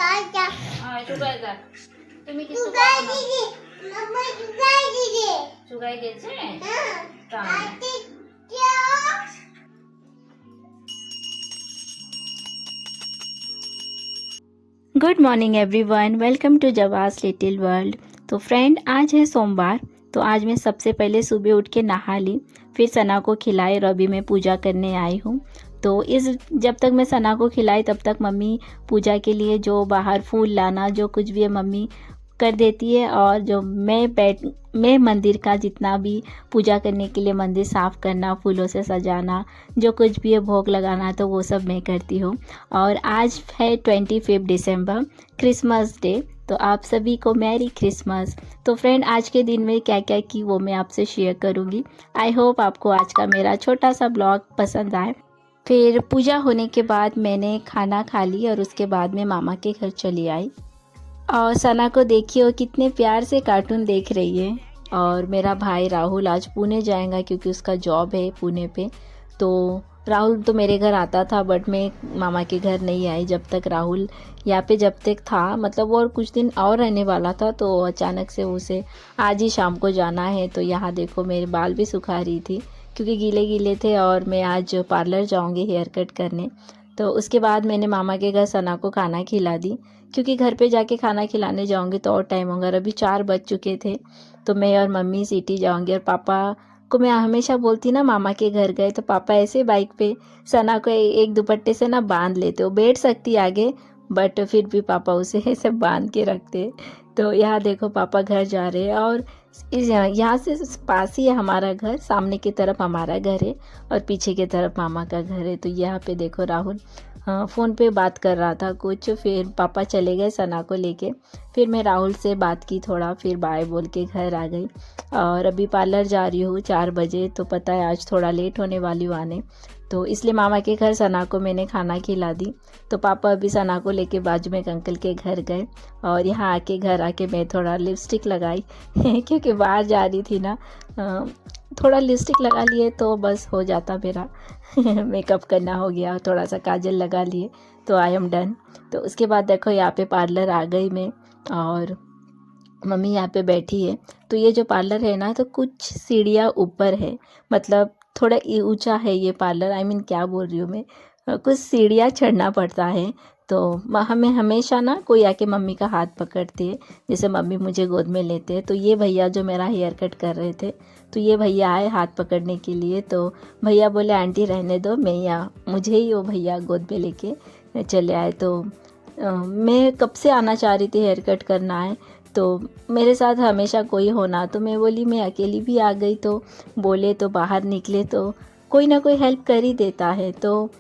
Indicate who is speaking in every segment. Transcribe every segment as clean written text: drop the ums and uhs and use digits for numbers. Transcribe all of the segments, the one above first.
Speaker 1: চুগাই যাক তুমি কিছু খাও না চুগাই দিয়েছে
Speaker 2: good morning everyone, welcome to जवास लिटिल वर्ल्ड। तो फ्रेंड, आज है सोमवार। तो आज मैं सबसे पहले सुबह उठ के नहा ली, फिर सना को खिलाई और अभी मैं पूजा करने आई हूँ। तो जब तक मैं सना को खिलाई तब तक मम्मी पूजा के लिए जो बाहर फूल लाना जो कुछ भी है मम्मी कर देती है, और जो मैं मंदिर का जितना भी पूजा करने के लिए मंदिर साफ़ करना, फूलों से सजाना, जो कुछ भी है भोग लगाना, तो वो सब मैं करती हूँ। और आज है 25 दिसंबर, क्रिसमस डे। तो आप सभी को मैरी क्रिसमस। तो फ्रेंड, आज के दिन में क्या क्या की वो मैं आपसे शेयर करूँगी। आई होप आपको आज का मेरा छोटा सा ब्लॉग पसंद आए। फिर पूजा होने के बाद मैंने खाना खा ली और उसके बाद मैं मामा के घर चली आई। और सना को देखिए वो कितने प्यार से कार्टून देख रही है। और मेरा भाई राहुल आज पुणे जाएगा क्योंकि उसका जॉब है पुणे पे। तो राहुल तो मेरे घर आता था, बट मैं मामा के घर नहीं आई जब तक राहुल यहाँ पे जब तक था, मतलब वो और कुछ दिन और रहने वाला था। तो अचानक से उसे आज ही शाम को जाना है। तो यहाँ देखो मेरे बाल भी सुखा रही थी क्योंकि गीले गीले थे, और मैं आज पार्लर जाऊँगी हेयर कट करने। तो उसके बाद मैंने मामा के घर सना को खाना खिला दी, क्योंकि घर पे जाके खाना खिलाने जाऊंगी तो और टाइम होगा। अभी 4 बज चुके थे, तो मैं और मम्मी सिटी जाऊंगी। और पापा को मैं हमेशा बोलती ना, मामा के घर गए तो पापा ऐसे बाइक पे सना को एक दुपट्टे से ना बांध लेते। वो बैठ सकती आगे, बट फिर भी पापा उसे ऐसे बांध के रखते। तो यहाँ देखो पापा घर जा रहे हैं, और यहाँ से पास ही है हमारा घर, सामने की तरफ हमारा घर है और पीछे की तरफ मामा का घर है। तो यहाँ पे देखो राहुल फ़ोन पे बात कर रहा था कुछ, फिर पापा चले गए सना को लेके। फिर मैं राहुल से बात की थोड़ा, फिर बाय बोल के घर आ गई। और अभी पार्लर जा रही हूँ 4 बजे। तो पता है आज थोड़ा लेट होने वाली हूँ आने, तो इसलिए मामा के घर सना को मैंने खाना खिला दी। तो पापा अभी सना को लेके बाजू में एक अंकल के घर गए, और यहाँ आके घर आके मैं थोड़ा लिपस्टिक लगाई क्योंकि बाहर जा रही थी ना, थोड़ा लिपस्टिक लगा लिए तो बस हो जाता मेरा मेकअप करना हो गया। थोड़ा सा काजल लगा लिए तो आई एम डन। तो उसके बाद देखो यहाँ पे पार्लर आ गई मैं, और मम्मी यहाँ पे बैठी है। तो ये जो पार्लर है ना, तो कुछ सीढ़ियाँ ऊपर है, मतलब थोड़ा ऊंचा है ये पार्लर। आई मीन क्या बोल रही हूँ मैं, कुछ सीढ़ियाँ चढ़ना पड़ता है। तो हमें हमेशा ना कोई आके मम्मी का हाथ पकड़ती है, जैसे मम्मी मुझे गोद में लेते हैं। तो ये भैया जो मेरा हेयर कट कर रहे थे, तो ये भैया आए हाथ पकड़ने के लिए। तो भैया बोले आंटी रहने दो, मैं यहाँ, मुझे ही वो भैया गोद में लेके चले आए। तो मैं कब से आना चाह रही थी, हेयर कट करना है। तो मेरे साथ हमेशा कोई होना, तो मैं बोली मैं अकेली भी आ गई। तो बोले तो बाहर निकले तो कोई ना कोई हेल्प कर ही देता है। तो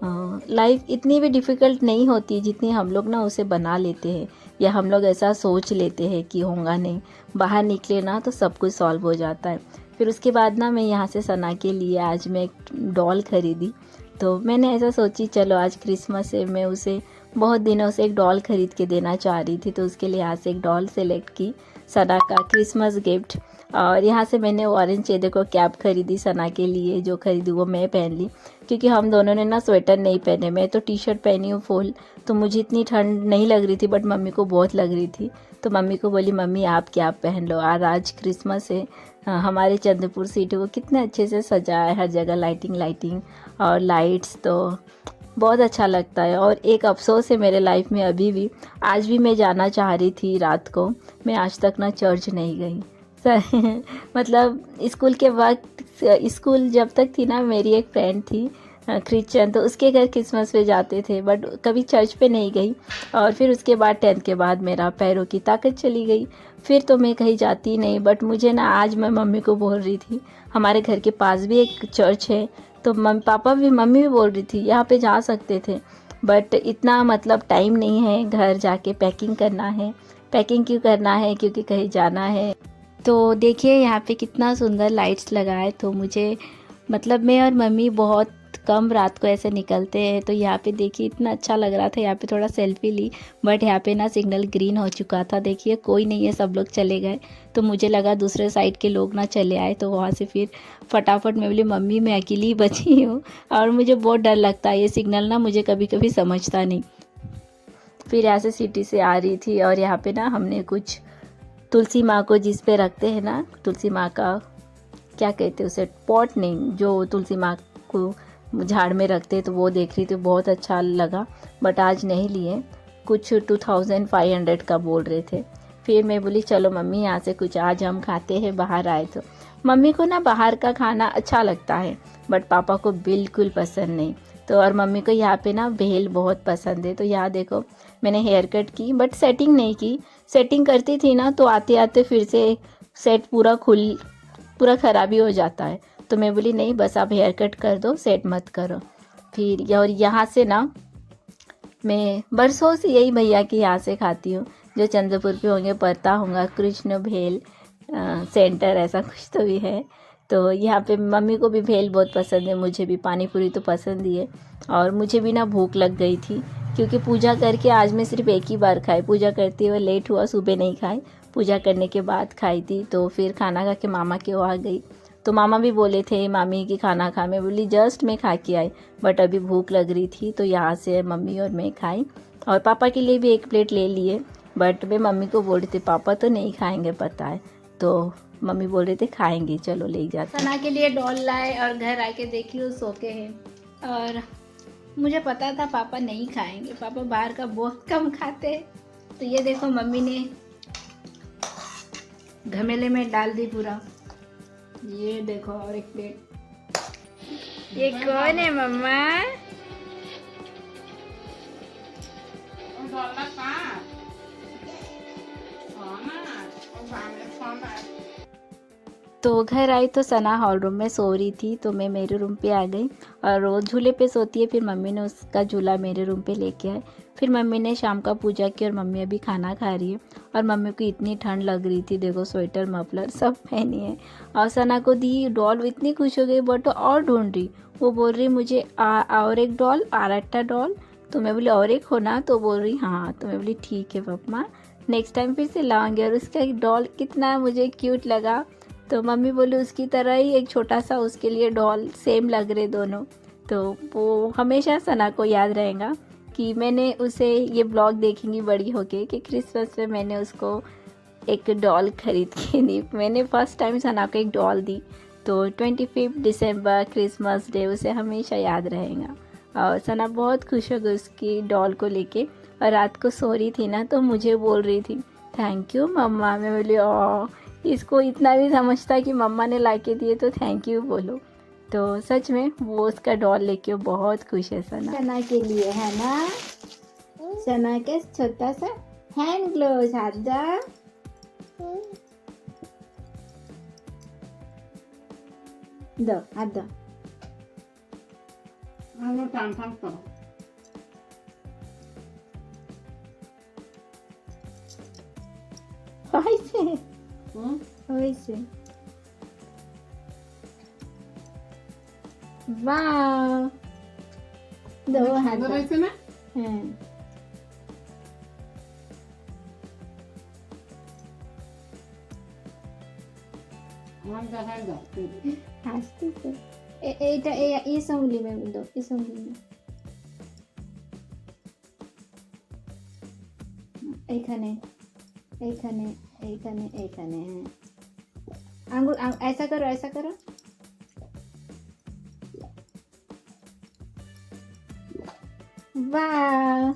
Speaker 2: लाइफ इतनी भी डिफ़िकल्ट नहीं होती जितनी हम लोग ना उसे बना लेते हैं, या हम लोग ऐसा सोच लेते हैं कि होगा नहीं। बाहर निकले ना तो सब कुछ सॉल्व हो जाता है। फिर उसके बाद ना मैं यहाँ से सना के लिए आज मैं एक डॉल ख़रीदी। तो मैंने ऐसा सोची चलो आज क्रिसमस है, मैं उसे बहुत दिनों से एक डॉल ख़रीद के देना चाह रही थी। तो उसके लिए यहाँ से एक डॉल सेलेक्ट की, सना का क्रिसमस गिफ्ट। और यहाँ से मैंने ऑरेंज चेदे को कैप खरीदी सना के लिए, जो खरीदी वो मैं पहन ली, क्योंकि हम दोनों ने ना स्वेटर नहीं पहने। मैं तो टी शर्ट पहनी हूँ फुल, तो मुझे इतनी ठंड नहीं लग रही थी, बट मम्मी को बहुत लग रही थी। तो मम्मी को बोली मम्मी आप कैप पहन लो, आज क्रिसमस है। हमारे चंद्रपुर सिटी को कितने अच्छे से सजाया है, हर जगह लाइटिंग और लाइट्स, तो बहुत अच्छा लगता है। और एक अफ़सोस है मेरे लाइफ में अभी भी, आज भी मैं जाना चाह रही थी रात को, मैं आज तक ना चर्च नहीं गई। मतलब स्कूल के वक्त, स्कूल जब तक थी ना, मेरी एक फ्रेंड थी क्रिश्चियन, तो उसके घर क्रिसमस पे जाते थे, बट कभी चर्च पे नहीं गई। और फिर उसके बाद 10th के बाद मेरा पैरों की ताकत चली गई, फिर तो मैं कहीं जाती नहीं। बट मुझे ना, आज मैं मम्मी को बोल रही थी, हमारे घर के पास भी एक चर्च है, तो मम्मी भी बोल रही थी यहाँ पे जा सकते थे, बट इतना मतलब टाइम नहीं है, घर जाके पैकिंग करना है। पैकिंग क्यों करना है, क्योंकि कहीं जाना है। तो देखिए यहाँ पे कितना सुंदर लाइट्स लगा है। तो मुझे मतलब मैं और मम्मी बहुत कम रात को ऐसे निकलते हैं, तो यहाँ पे देखिए इतना अच्छा लग रहा था। यहाँ पे थोड़ा सेल्फी ली, बट यहाँ पे ना सिग्नल ग्रीन हो चुका था। देखिए कोई नहीं है, सब लोग चले गए। तो मुझे लगा दूसरे साइड के लोग ना चले आए, तो वहाँ से फिर फटाफट मैं बोली मम्मी मैं अकेली बची हूँ। और मुझे बहुत डर लगता है ये सिग्नल ना, मुझे कभी कभी समझता नहीं। फिर यहाँ से सिटी से आ रही थी और यहाँ पे ना हमने कुछ तुलसी माँ को जिस पे रखते हैं ना, तुलसी माँ का क्या कहते हैं उसे, पॉट नहीं, जो तुलसी माँ को झाड़ में रखते हैं, तो वो देख रही थी, बहुत अच्छा लगा। बट आज नहीं लिए, कुछ 2500 का बोल रहे थे। फिर मैं बोली चलो मम्मी यहाँ से कुछ आज हम खाते हैं, बाहर आए तो। मम्मी को ना बाहर का खाना अच्छा लगता है बट पापा को बिल्कुल पसंद नहीं। तो और मम्मी को यहाँ पे ना भेल बहुत पसंद है। तो यहाँ देखो मैंने हेयर कट की बट सेटिंग नहीं की। सेटिंग करती थी ना तो आते आते फिर से सेट पूरा ख़राबी हो जाता है। तो मैं बोली नहीं, बस आप हेयर कट कर दो, सेट मत करो। फिर और यहाँ से ना मैं बरसों से यही भैया के यहाँ से खाती हूँ, जो चंद्रपुर पे होंगे, पता होगा, कृष्ण भेल सेंटर ऐसा कुछ तो भी है। तो यहाँ पे मम्मी को भी भेल बहुत पसंद है, मुझे भी पानी पूरी तो पसंद ही है। और मुझे भी ना भूख लग गई थी क्योंकि पूजा करके आज मैं सिर्फ एक ही बार खाई। पूजा करते हुए लेट हुआ, सुबह नहीं खाई, पूजा करने के बाद खाई थी। तो फिर खाना खा के मामा के वहाँ गई तो मामा भी बोले थे मामी की खाना खा। मैं बोली जस्ट मैं खा के आई बट अभी भूख लग रही थी तो यहाँ से मम्मी और मैं खाई। और पापा के लिए भी एक प्लेट ले लिए बट मैं मम्मी को बोल रही थी पापा तो नहीं खाएंगे पता है। तो मम्मी बोल रहे थे खाएंगे, चलो ले जाते। सना के लिए डॉल लाए और घर आके देखी वो सो के हैं। और मुझे पता था पापा नहीं खाएंगे, पापा बाहर का बहुत कम खाते हैं। तो ये देखो मम्मी ने घमेले में डाल दी पूरा। ये देखो और एक प्लेट। ये कौन है मम्मा? तो घर आई तो सना हॉल रूम में सो रही थी तो मैं मेरे रूम पे आ गई और वो झूले पे सोती है। फिर मम्मी ने उसका झूला मेरे रूम पे लेके आए। फिर मम्मी ने शाम का पूजा की और मम्मी अभी खाना खा रही है। और मम्मी को इतनी ठंड लग रही थी, देखो स्वेटर मफलर सब पहनी है। और सना को दी डॉल, इतनी खुश हो गई बट और ढूंढ रही। वो बोल रही मुझे और एक डॉल, आरट्टा डॉल। तो मैं बोली और एक हो ना? तो बोल रही हाँ। तो मैं बोली ठीक है पप्पा, नेक्स्ट टाइम फिर से लाऊंगी। और उसका डॉल कितना मुझे क्यूट लगा। तो मम्मी बोली उसकी तरह ही एक छोटा सा उसके लिए डॉल, सेम लग रहे दोनों। तो वो हमेशा सना को याद रहेगा कि मैंने उसे ये ब्लॉग देखेंगी बड़ी होके कि क्रिसमस में मैंने उसको एक डॉल खरीद के दी। मैंने फर्स्ट टाइम सना को एक डॉल दी। तो 25 दिसंबर क्रिसमस डे उसे हमेशा याद रहेगा। और सना बहुत खुश हो गई उसकी डॉल को लेके। और रात को सो रही थी ना तो मुझे बोल रही थी थैंक यू मम्मा। मैं बोली इसको इतना भी समझता कि मम्मा ने ला के दिए तो थैंक यू बोलो। तो सच में वो उसका डॉल लेके बहुत खुश है सना के लिए, है ना? सना के छोटा सा हैंड ग्लोव्स, हाथ दो, हाथ दो। वैसे वाह, दो हाथ এটা এই সঙ্গলি में दो, इस সঙ্গলি में এইখানে এইখানে এইখানে এইখানে হ্যাঁ। आंगुल ऐसा करो, ऐसा करो। वाह,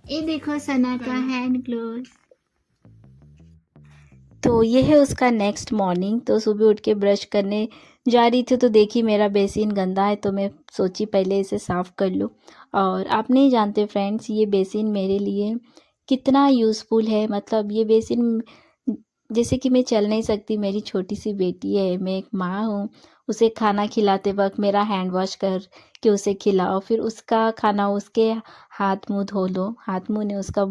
Speaker 2: ये देखो सना का हैंड ग्लोव्स। तो ये है उसका नेक्स्ट मॉर्निंग। तो सुबह उठ के ब्रश करने जा रही थी तो देखी मेरा बेसिन गंदा है तो मैं सोची पहले इसे साफ़ कर लूँ। और आप नहीं जानते फ्रेंड्स ये बेसिन मेरे लिए कितना यूज़फुल है। मतलब ये बेसिन, जैसे कि मैं चल नहीं सकती, मेरी छोटी सी बेटी है, मैं एक माँ हूँ, उसे खाना खिलाते वक्त मेरा हैंड वॉश कर के उसे खिलाओ, फिर उसका खाना उसके हाथ मुँह धो लो, हाथ मुँह ने उसका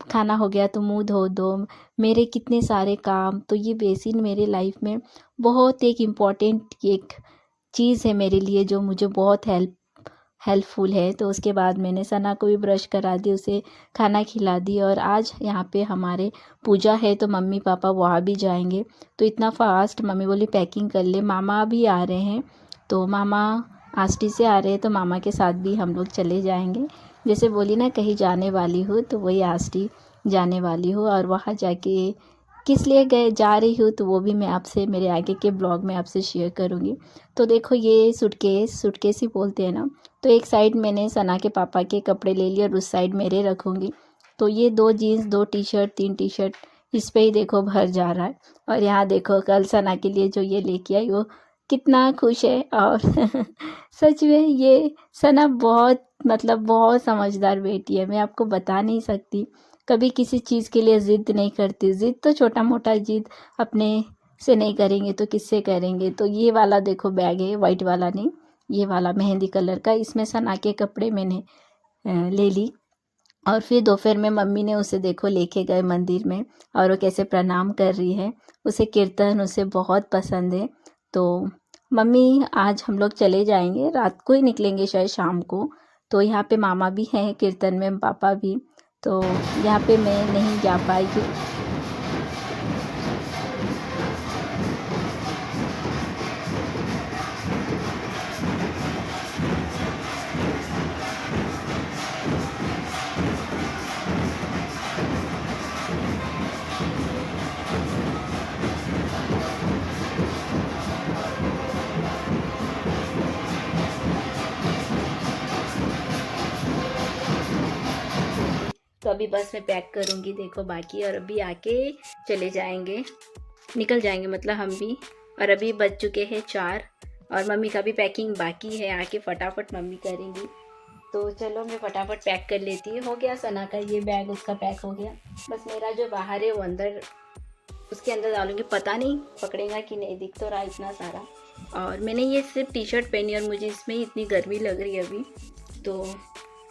Speaker 2: खाना हो गया तो मुंह धो दो, मेरे कितने सारे काम। तो ये बेसिन मेरे लाइफ में बहुत एक इम्पॉर्टेंट एक चीज़ है मेरे लिए, जो मुझे बहुत हेल्पफुल है। तो उसके बाद मैंने सना को भी ब्रश करा दी, उसे खाना खिला दी। और आज यहाँ पे हमारे पूजा है तो मम्मी पापा वहाँ भी जाएंगे। तो इतना फास्ट मम्मी बोली पैकिंग कर ले, मामा भी आ रहे हैं। तो मामा आष्टी से आ रहे हैं तो मामा के साथ भी हम लोग चले जाएंगे। जैसे बोली ना कहीं जाने वाली हूँ, तो वही आष्टी जाने वाली हूँ। और वहाँ जाके किस लिए गए जा रही हूँ तो वो भी मैं आपसे मेरे आगे के ब्लॉग में आपसे शेयर करूँगी। तो देखो ये सूटकेस ही बोलते हैं ना, तो एक साइड मैंने सना के पापा के कपड़े ले लिए और उस साइड मेरे रखूँगी। तो ये 2 जीन्स, 2 टी-शर्ट, 3 टी-शर्ट इस पे ही देखो भर जा रहा है। और यहाँ देखो कल सना के लिए जो ये लेके आई वो कितना खुश है। और सच में ये सना बहुत मतलब बहुत समझदार बेटी है, मैं आपको बता नहीं सकती। कभी किसी चीज़ के लिए ज़िद नहीं करती। ज़िद तो छोटा मोटा ज़िद अपने से नहीं करेंगे तो किससे करेंगे। तो ये वाला देखो बैग है, वाइट वाला नहीं, ये वाला मेहंदी कलर का, इसमें सना के कपड़े मैंने ले ली। और फिर दोपहर में मम्मी ने उसे देखो लेके गए मंदिर में, और वो कैसे प्रणाम कर रही है। उसे कीर्तन उसे बहुत पसंद है। तो मम्मी आज हम लोग चले जाएंगे, रात को ही निकलेंगे शायद शाम को। तो यहाँ पे मामा भी हैं कीर्तन में, पापा भी। तो यहाँ पे मैं नहीं जा पाई तो अभी बस में पैक करूँगी देखो बाकी, और अभी आके चले जाएंगे, निकल जाएंगे मतलब हम भी। और अभी बज चुके हैं 4 और मम्मी का भी पैकिंग बाकी है, आके फटाफट मम्मी करेंगी। तो चलो मैं फटाफट पैक कर लेती हूँ। हो गया सना का ये बैग, उसका पैक हो गया। बस मेरा जो बाहर है वो अंदर, उसके अंदर डालूंगी, पता नहीं पकड़ेगा कि नहीं, दिख तो रहा इतना सारा। और मैंने ये सिर्फ टी शर्ट पहनी और मुझे इसमें इतनी गर्मी लग रही है अभी, तो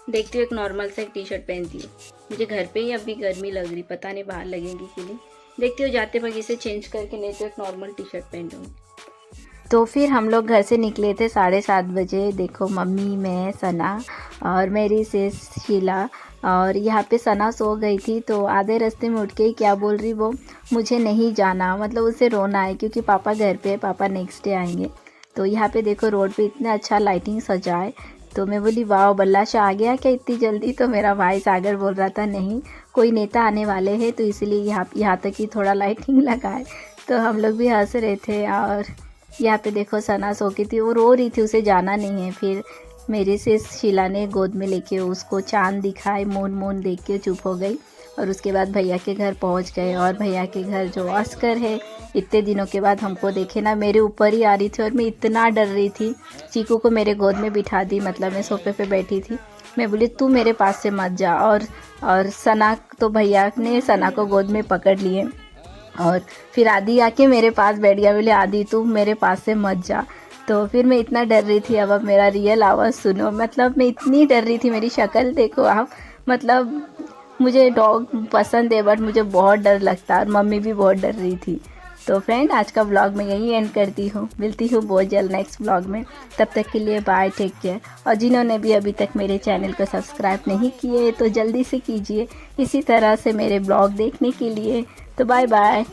Speaker 2: देखती हूँ एक नॉर्मल सा एक टी शर्ट पहनती हूँ। मुझे घर पे ही अभी गर्मी लग रही, पता नहीं बाहर लगेगी कि नहीं। देखती हूँ जाते वक्त इसे चेंज करके, नहीं तो एक नॉर्मल टी शर्ट पहन लूँगी। तो फिर हम लोग घर से निकले थे 7:30 बजे। देखो मम्मी, मैं, सना और मेरी सिस शीला। और यहाँ पे सना सो गई थी, तो आधे रास्ते में उठ के ही क्या बोल रही वो, मुझे नहीं जाना, मतलब उसे रोना है क्योंकि पापा घर पे है, पापा नेक्स्ट डे आएंगे। तो यहाँ पे देखो रोड पे इतना अच्छा लाइटिंग सजा है। तो मैं बोली वाह बल्ला शाह आ गया क्या इतनी जल्दी। तो मेरा भाई सागर बोल रहा था नहीं, कोई नेता आने वाले हैं तो इसलिए यहाँ तक ही थोड़ा लाइटिंग लगा है। तो हम लोग भी हंस रहे थे। और यहाँ पे देखो सना सो की थी, वो रो रही थी, उसे जाना नहीं है। फिर मेरे से शीला ने गोद में लेके उसको चांद दिखाए, मून देख के चुप हो गई। और उसके बाद भैया के घर पहुँच गए। और भैया के घर जो अस्कर है, इतने दिनों के बाद हमको देखे ना, मेरे ऊपर ही आ रही थी और मैं इतना डर रही थी। चीकू को मेरे गोद में बिठा दी, मतलब मैं सोफे पे बैठी थी। मैं बोली तू मेरे पास से मत जा। और सना तो भैया ने सना को गोद में पकड़ लिए। और फिर आदि आके मेरे पास बैठ गया, बोले आदि तू मेरे पास से मत जा। तो फिर मैं इतना डर रही थी। अब मेरा रियल आवाज़ सुनो, मतलब मैं इतनी डर रही थी, मेरी शक्ल देखो आप। मतलब मुझे डॉग पसंद है बट मुझे बहुत डर लगता है, और मम्मी भी बहुत डर रही थी। तो फ्रेंड आज का ब्लॉग मैं यहीं एंड करती हूँ, मिलती हूँ बहुत जल्द नेक्स्ट ब्लॉग में। तब तक के लिए बाय, टेक केयर। और जिन्होंने भी अभी तक मेरे चैनल को सब्सक्राइब नहीं किए तो जल्दी से कीजिए, इसी तरह से मेरे ब्लॉग देखने के लिए। तो बाय बाय।